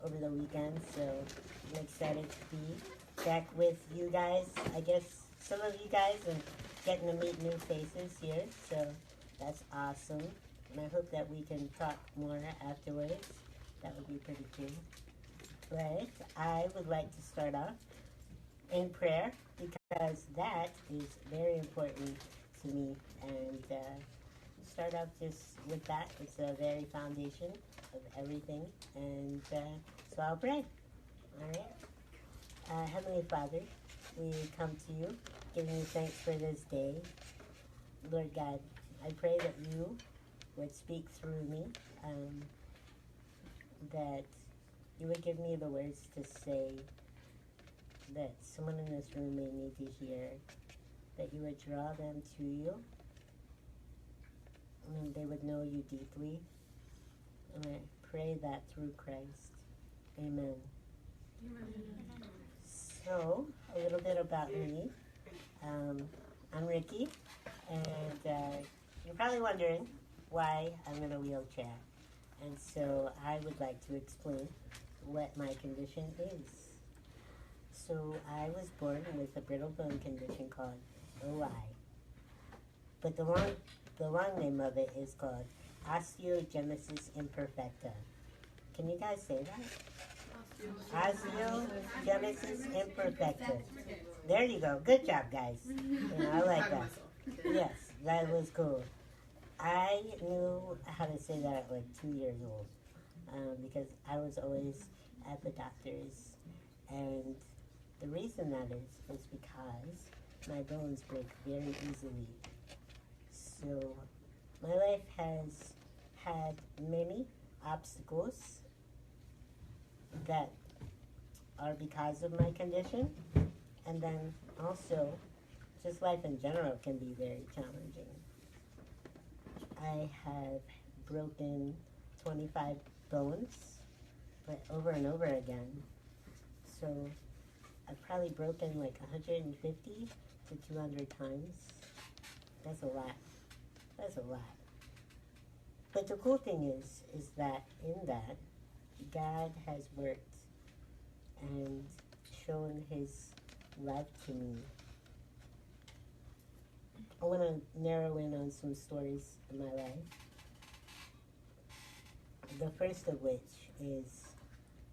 over the weekend, so I'm excited to be back with you guys. I guess some of you guys and getting to meet new faces here, so that's awesome. And I hope that we can talk more afterwards. That would be pretty cool. But I would like to start off in prayer because that is very important to me. And start off just with that. It's the very foundation of everything. And so I'll pray. All right. Heavenly Father, we come to you, giving you thanks for this day. Lord God, I pray that you would speak through me, that you would give me the words to say that someone in this room may need to hear, that you would draw them to you, and they would know you deeply. And I pray that through Christ. Amen. Amen. So, a little bit about me. I'm Ricky, and you're probably wondering why I'm in a wheelchair. And so I would like to explain what my condition is. So I was born with a brittle bone condition called OI. But the long name of it is called osteogenesis imperfecta. Can you guys say that? Osteogenesis imperfecta. There you go. Good job, guys. I like that. Yes, that was cool. I knew how to say that at like 2 years old because I was always at the doctor's, and the reason that is because my bones break very easily. So my life has had many obstacles that are because of my condition, and then also just life in general can be very challenging. I have broken 25 bones, but over and over again. So I've probably broken like 150 to 200 times. That's a lot. That's a lot. But the cool thing is that in that, God has worked and shown his love to me. I want to narrow in on some stories in my life. The first of which is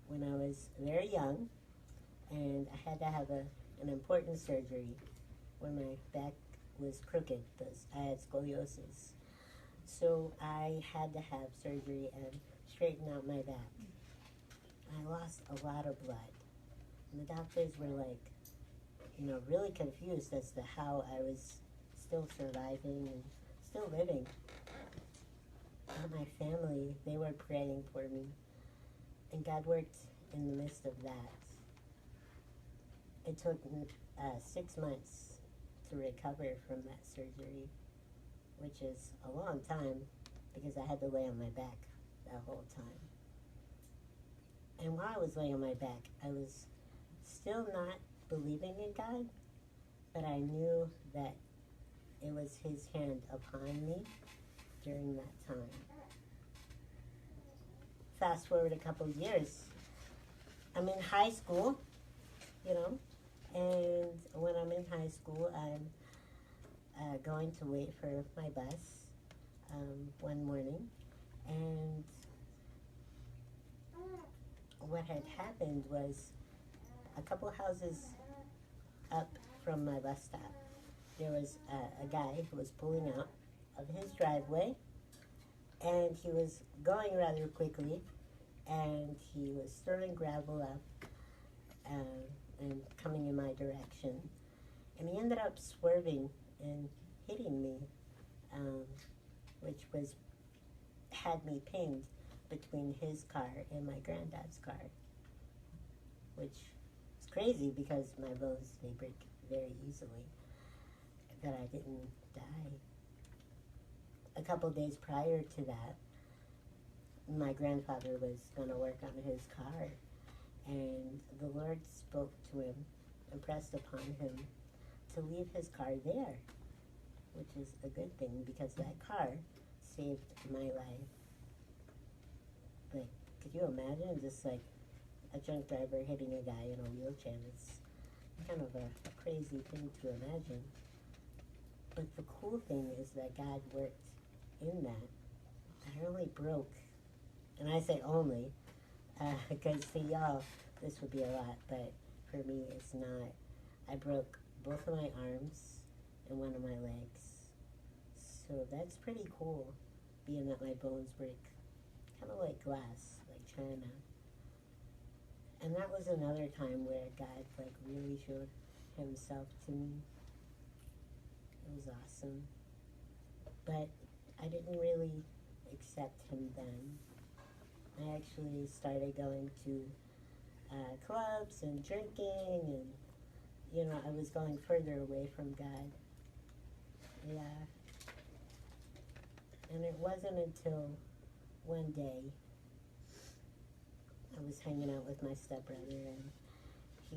when I was very young, and I had to have an important surgery when my back was crooked. I had scoliosis. So I had to have surgery and straighten out my back. I lost a lot of blood. And the doctors were like, really confused as to how I was still surviving and still living. And my family, they were praying for me. And God worked in the midst of that. It took 6 months to recover from that surgery, which is a long time because I had to lay on my back that whole time. And while I was laying on my back, I was still not believing in God, but I knew that it was his hand upon me during that time. Fast forward a couple of years, I'm in high school, and when I'm in high school, I'm going to wait for my bus one morning, and what had happened was a couple houses up from my bus stop, there was a guy who was pulling out of his driveway, and he was going rather quickly, and he was throwing gravel up and coming in my direction, and he ended up swerving and hitting me, which had me pinned between his car and my granddad's car, which is crazy because my bones, they break very easily, that I didn't die. A couple days prior to that, my grandfather was going to work on his car, and the Lord spoke to him, impressed upon him to leave his car there, which is a good thing because that car saved my life. Like, could you imagine just like a drunk driver hitting a guy in a wheelchair. It's kind of a crazy thing to imagine. But the cool thing is that God worked in that. I only broke, and I say only, because for y'all, this would be a lot, but for me, it's not. I broke both of my arms and one of my legs. So that's pretty cool, being that my bones break kind of like glass, like china. And that was another time where God, like, really showed himself to me. It was awesome. But I didn't really accept him then. I actually started going to clubs and drinking, and, you know, I was going further away from God. Yeah. And it wasn't until one day I was hanging out with my stepbrother, and he,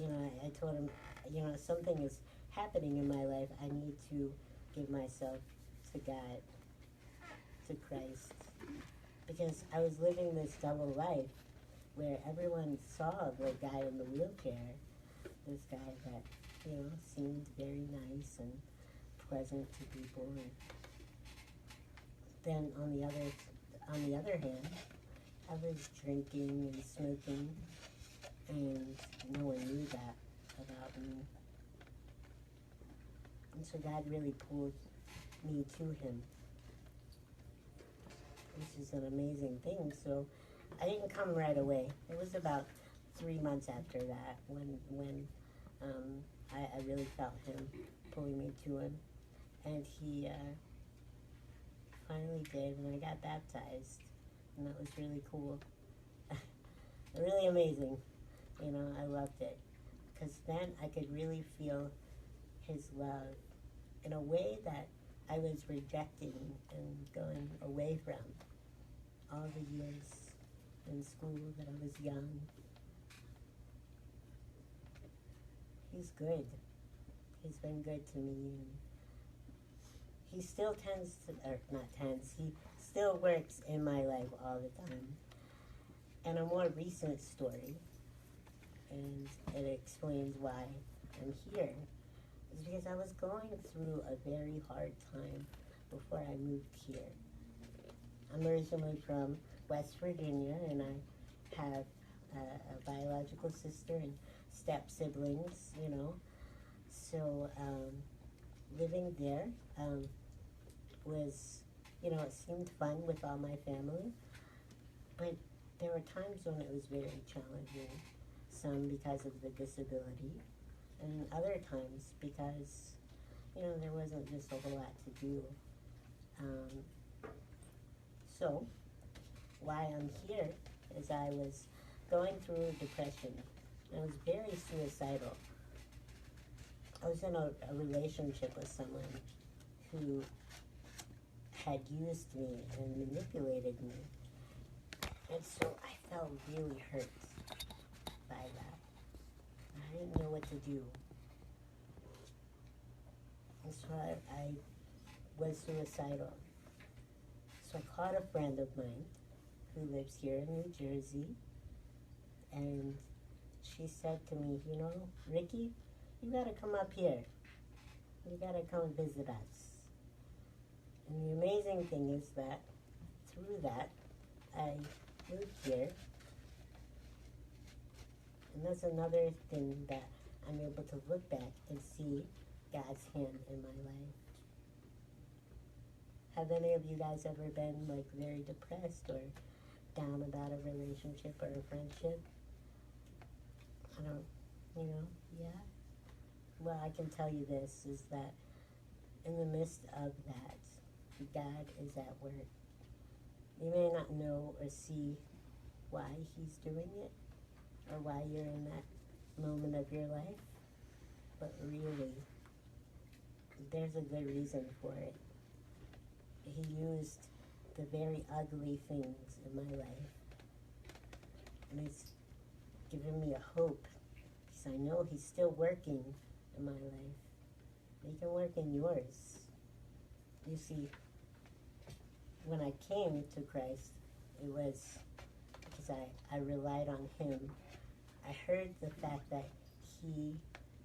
you know, I told him, you know, something is happening in my life. I need to give myself to God, to Christ, because I was living this double life where everyone saw the guy in the wheelchair, this guy that, you know, seemed very nice and pleasant to people, and then on the other hand, I was drinking and smoking, and no one knew that about me. And so God really pulled me to him, which is an amazing thing. So I didn't come right away. It was about 3 months after that when I really felt him pulling me to him. And he finally did, and I got baptized. And that was really cool. Really amazing. You know, I loved it. Because then I could really feel his love in a way that I was rejecting and going away from all the years in school that I was young. He's good. He's been good to me. And he still he still works in my life all the time. And a more recent story, and it explains why I'm here, is because I was going through a very hard time before I moved here. I'm originally from West Virginia, and I have a biological sister and step siblings, you know. So living there was, you know, it seemed fun with all my family, but there were times when it was very challenging, some because of the disability, and other times because, you know, there wasn't just a whole lot to do. So why I'm here is I was going through depression. I was very suicidal. I was in a relationship with someone who had used me and manipulated me. And so I felt really hurt by that. I didn't know what to do. And so I was suicidal. So I called a friend of mine who lives here in New Jersey, and she said to me, you know, Ricky, you gotta come up here. You gotta come visit us. And the amazing thing is that through that, I moved here. And that's another thing that I'm able to look back and see God's hand in my life. Have any of you guys ever been like very depressed or down about a relationship or a friendship? I don't, you know, yeah. Well, I can tell you this, is that in the midst of that, God is at work. You may not know or see why he's doing it or why you're in that moment of your life, but really, there's a good reason for it. He used the very ugly things in my life, and it's given me a hope, because I know he's still working in my life. He can work in yours. You see, when I came to Christ, it was because because I relied on him. I heard the fact that he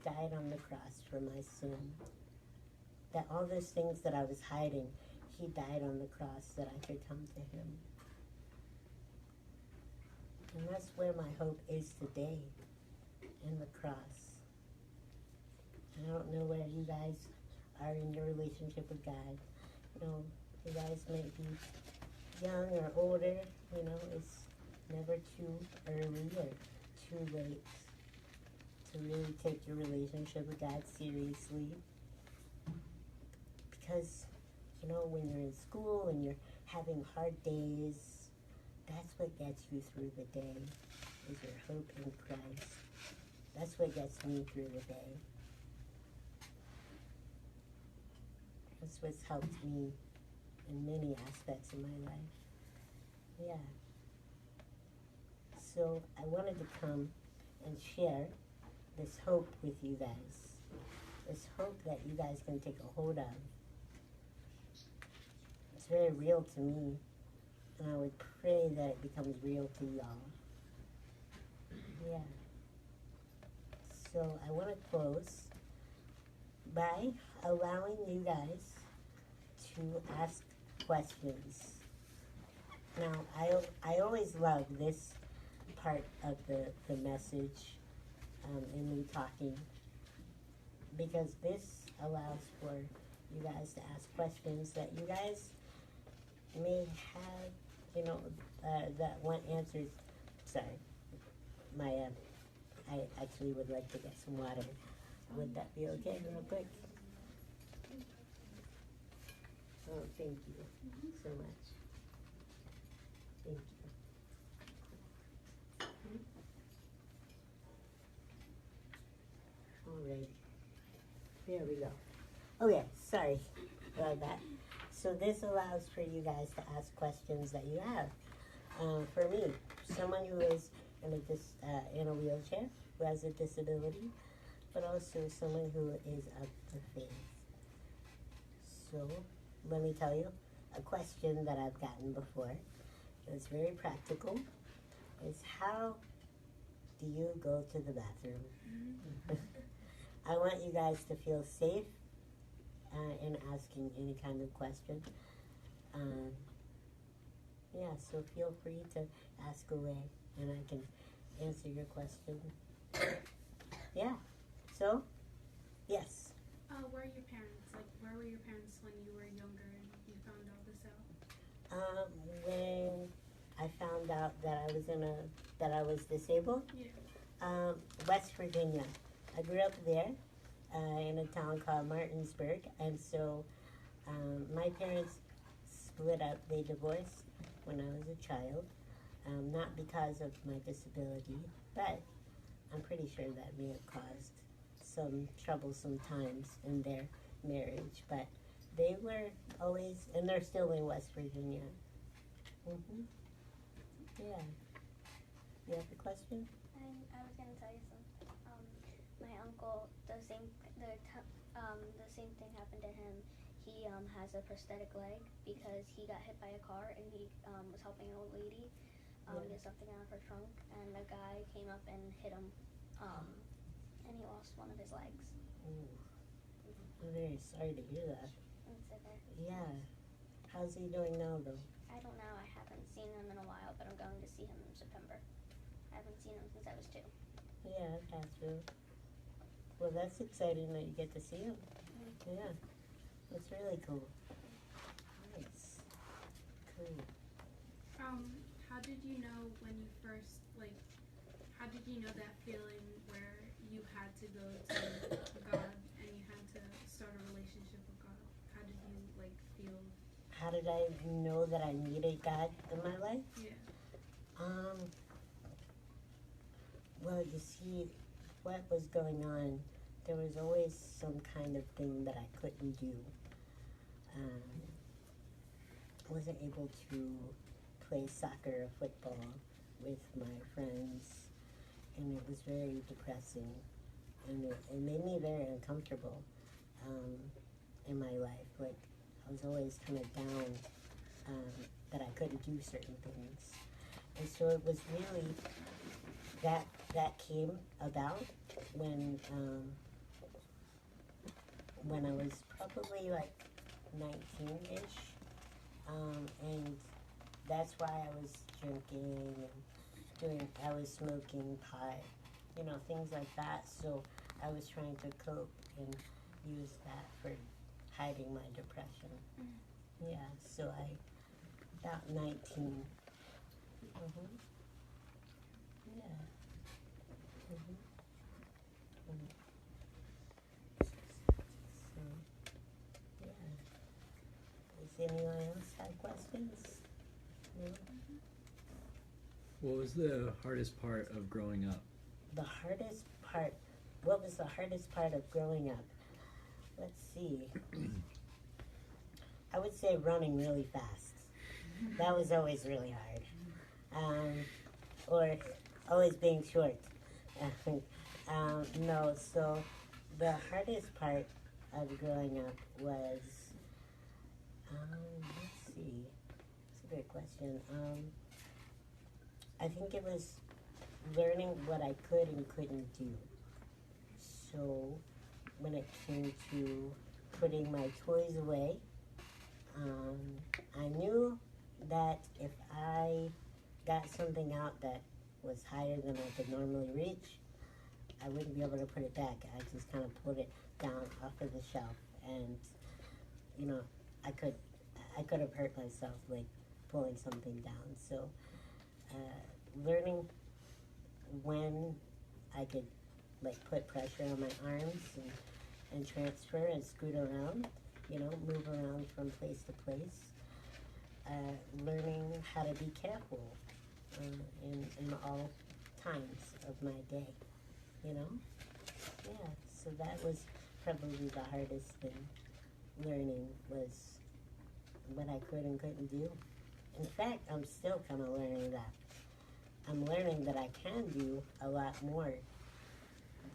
died on the cross for my sin. That all those things that I was hiding, he died on the cross that I could come to him. And that's where my hope is today, in the cross. I don't know where you guys are in your relationship with God. You know, you guys may be young or older, you know, it's never too early or too late to really take your relationship with God seriously. Because, you know, when you're in school and you're having hard days, that's what gets you through the day, is your hope in Christ. That's what gets me through the day. That's what's helped me in many aspects of my life. Yeah. So I wanted to come and share this hope with you guys. This hope that you guys can take a hold of. It's very real to me, and I would pray that it becomes real to y'all. Yeah. So I want to close by allowing you guys to ask questions. Now, I always love this part of the message in me talking, because this allows for you guys to ask questions that you guys may have, you know, that want answers. Sorry, I actually would like to get some water. Would that be okay, real quick? Oh, thank you so much. Thank you. All right. There we go. Okay, sorry about that. So this allows for you guys to ask questions that you have. For me, someone who is in a wheelchair, who has a disability, but also someone who is of the faith. So let me tell you a question that I've gotten before. It's very practical. Is how do you go to the bathroom? I want you guys to feel safe in asking any kind of question. Yeah, so feel free to ask away, and I can answer your question. Yeah, so, yes. Where are your parents? Like, where were your parents when you were younger and you found all this out? When I found out that I was disabled, Yeah. West Virginia. I grew up there in a town called Martinsburg, and so my parents split up. They divorced when I was a child, not because of my disability, but I'm pretty sure that may have caused some troublesome times in their marriage. But they were always, and they're still in West Virginia. Mm-hmm. Yeah. You have a question? I was gonna tell you something. My uncle, the same thing happened to him. He has a prosthetic leg because he got hit by a car and he was helping an old lady get something out of her trunk, and a guy came up and hit him, and he lost one of his legs. Ooh. I'm very sorry to hear that. It's okay. Yeah. How's he doing now, though? I don't know. I haven't seen him in a while, but I'm going to see him in September. I haven't seen him since I was 2. Yeah, that's true. Well, that's exciting that you get to see him. Mm-hmm. Yeah, that's really cool. Nice. Cool. How did you know when you first, how did you know that feeling where you had to go to God and you had to start a relationship with God? How did you, feel? How did I know that I needed God in my life? Yeah. Well, you see, what was going on, there was always some kind of thing that I couldn't do. Wasn't able to play soccer or football with my friends, and it was very depressing, and it made me very uncomfortable in my life. Like, I was always kind of down that I couldn't do certain things. And so it was really that came about when I was probably like 19-ish, and that's why I was drinking and I was smoking pot, things like that. So I was trying to cope and use that for hiding my depression. Yeah, so about 19. Mm-hmm. Yeah. Mm-hmm. So, yeah. Does anyone else have questions? No? What was the hardest part of growing up? The hardest part, what was the hardest part of growing up? Let's see. I would say running really fast. That was always really hard. Or always being short. No, so the hardest part of growing up was, let's see, it's a good question. I think it was learning what I could and couldn't do. So when it came to putting my toys away, I knew that if I got something out that was higher than I could normally reach, I wouldn't be able to put it back. I just kind of pulled it down off of the shelf, and I could have hurt myself like pulling something down. So learning when I could like put pressure on my arms and transfer and scoot around, move around from place to place. Learning how to be careful in all times of my day, Yeah, so that was probably the hardest thing. Learning was what I could and couldn't do. In fact, I'm still kind of learning that. I'm learning that I can do a lot more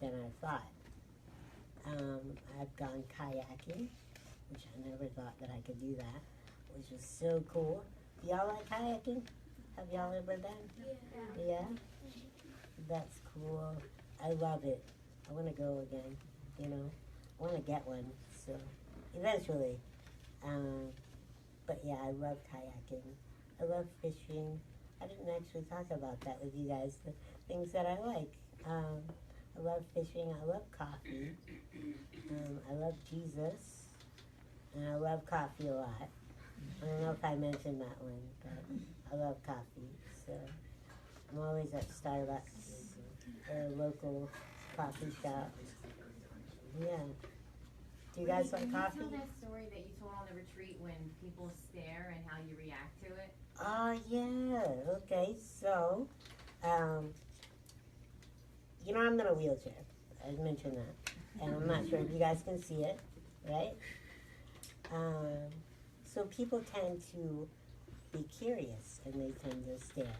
than I thought. I've gone kayaking, which I never thought that I could do that, which was so cool. Do y'all like kayaking? Have y'all ever done? Yeah? That's cool. I love it. I want to go again, I want to get one, so eventually. But yeah, I love kayaking. I love fishing. I didn't actually talk about that with you guys, the things that I like. I love fishing. I love coffee. I love Jesus. And I love coffee a lot. I don't know if I mentioned that one, but I love coffee. So I'm always at Starbucks or a local coffee shop. Yeah. Do you guys like coffee? Can you tell that story that you told on the retreat when people stare and how you react to it? Oh, yeah. Okay, so, I'm in a wheelchair. I mentioned that. And I'm not sure if you guys can see it, right? So people tend to be curious and they tend to stare.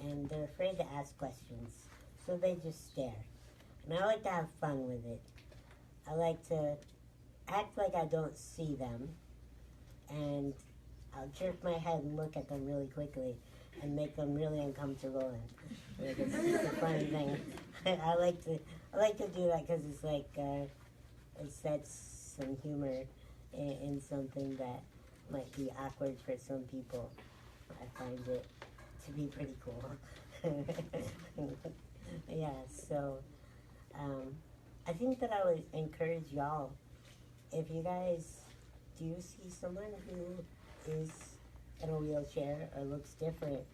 And they're afraid to ask questions. So they just stare. And I like to have fun with it. I like to act like I don't see them. And I'll jerk my head and look at them really quickly and make them really uncomfortable. And like, it's a funny thing. I like to do that because it's like it sets some humor in something that might be awkward for some people. I find it to be pretty cool. Yeah, so I think that I would encourage y'all, if you guys do see someone who is in a wheelchair or looks different,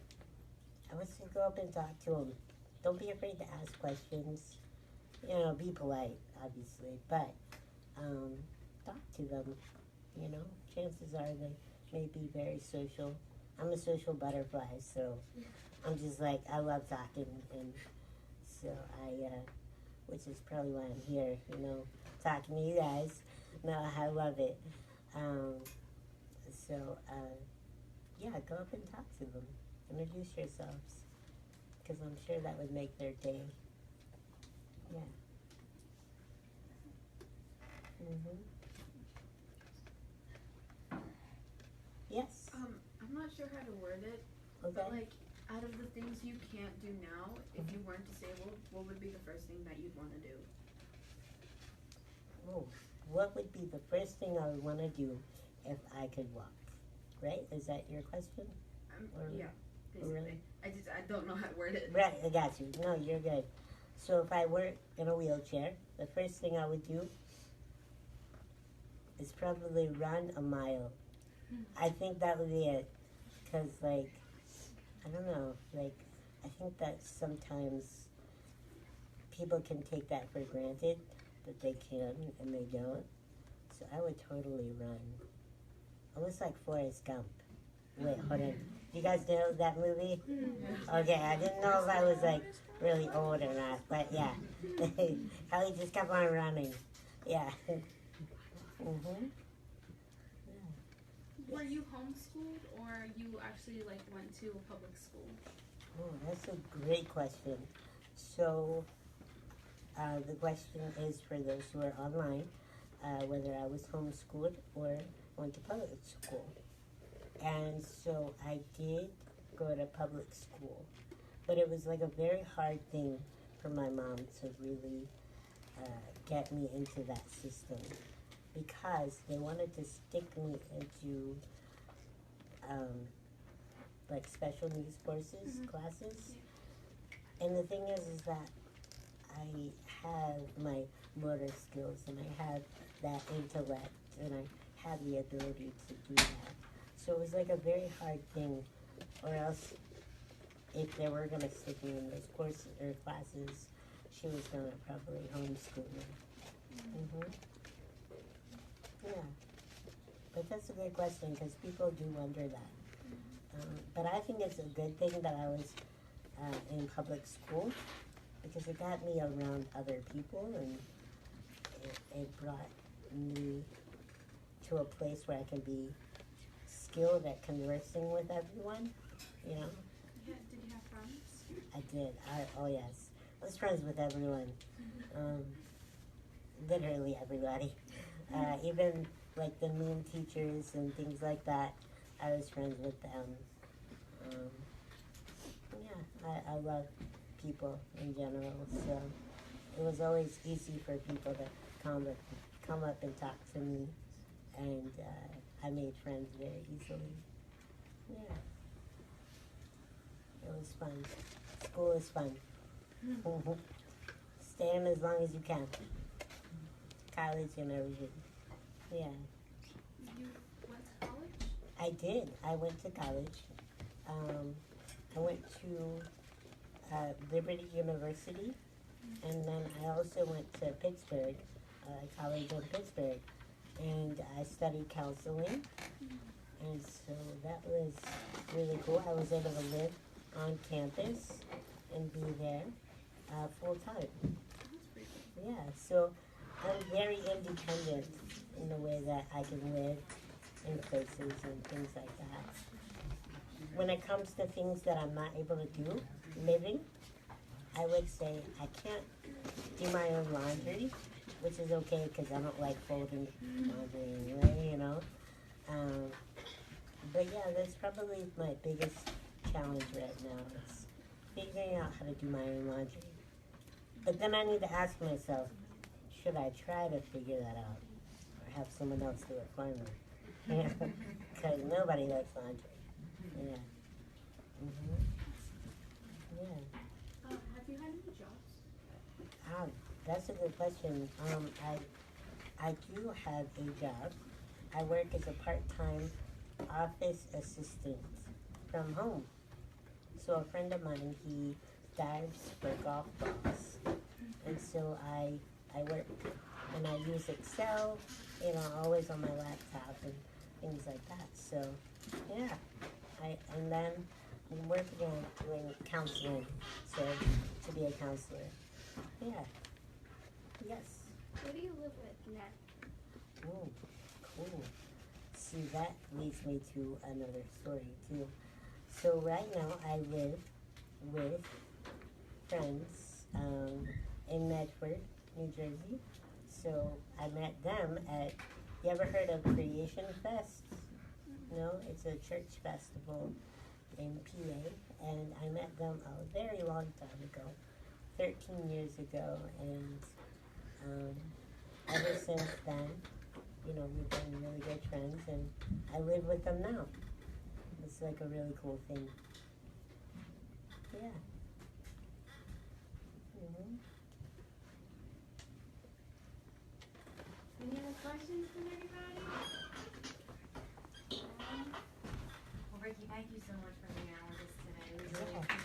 I would say go up and talk to them. Don't be afraid to ask questions. Be polite, obviously, but talk to them. Chances are they may be very social. I'm a social butterfly, so I'm just like, I love talking, and so which is probably why I'm here, talking to you guys. No, I love it. Yeah, go up and talk to them. Introduce yourselves, because I'm sure that would make their day. Yeah. Yes. I'm not sure how to word it, Okay. but like, Out of the things you can't do now, if you weren't disabled, what would be the first thing that you'd want to do? Oh, what would be the first thing I would want to do if I could walk? Right? Is that your question? Or- Yeah, basically. really? I don't know how to word it. Right, I got you. No, you're good. So if I were in a wheelchair, the first thing I would do is probably run a mile. I think that would be it. Because, like, I don't know, like, I think that sometimes people can take that for granted, that they can and they don't. So I would totally run. Almost like Forrest Gump. Wait, hold on. You guys know that movie? Okay, I didn't know if I was like really old or not, but yeah. How he just kept on running. Yeah. Mm-hmm. Were you homeschooled or you actually like went to a public school? Oh, that's a great question. So, the question is for those who are online, whether I was homeschooled or went to public school. And so I did go to public school, but it was like a very hard thing for my mom to really get me into that system because they wanted to stick me into like special needs courses, classes. And the thing is that I have my motor skills and I have that intellect and I have the ability to do that. So it was like a very hard thing, or else if they were going to stick me in those courses or classes, she was going to probably homeschool me. Mm-hmm. Yeah. But that's a good question because people do wonder that. But I think it's a good thing that I was in public school because it got me around other people and it brought me to a place where I can be skilled at conversing with everyone, you know? Yeah, did you have friends? I did. Oh, yes. I was friends with everyone. Literally everybody. Even like the mean teachers and things like that, I was friends with them. Yeah, I love people in general, so it was always easy for people to come up and talk to me, and I made friends very easily. Yeah, it was fun. School is fun. Stay in as long as you can. College and everything. Yeah. You went to college? I did. I went to college. I went to Liberty University, and then I also went to Pittsburgh, college in Pittsburgh, and I studied counseling, and so that was really cool. I was able to live on campus and be there full time. That's pretty cool. Yeah, so I'm very independent in the way that I can live in places and things like that. When it comes to things that I'm not able to do, living, I would say I can't do my own laundry, which is okay because I don't like folding laundry anyway, you know. But yeah, that's probably my biggest challenge right now is figuring out how to do my own laundry. But then I need to ask myself, should I try to figure that out or have someone else do it for me? Because nobody likes laundry. Yeah. Mm-hmm. Yeah. Have you had any jobs? That's a good question. I do have a job. I work as a part-time office assistant from home. So a friend of mine, he dives for golf balls. And so I work and I use Excel, you know, always on my laptop and things like that. So, yeah. And then I'm working on doing counseling, so to be a counselor. Yeah. Yes. Who do you live with now? Oh, cool. See, that leads me to another story, too. So right now I live with friends in Medford, New Jersey. So I met them at, you ever heard of Creation Fest? No, it's a church festival in PA, and I met them a very long time ago, 13 years ago, and ever since then, you know, we've been really good friends, and I live with them now. It's like a really cool thing. Yeah. Mm-hmm. Any other questions from everybody? Well, Ricky, thank you so much for being out with us today. We really Yeah.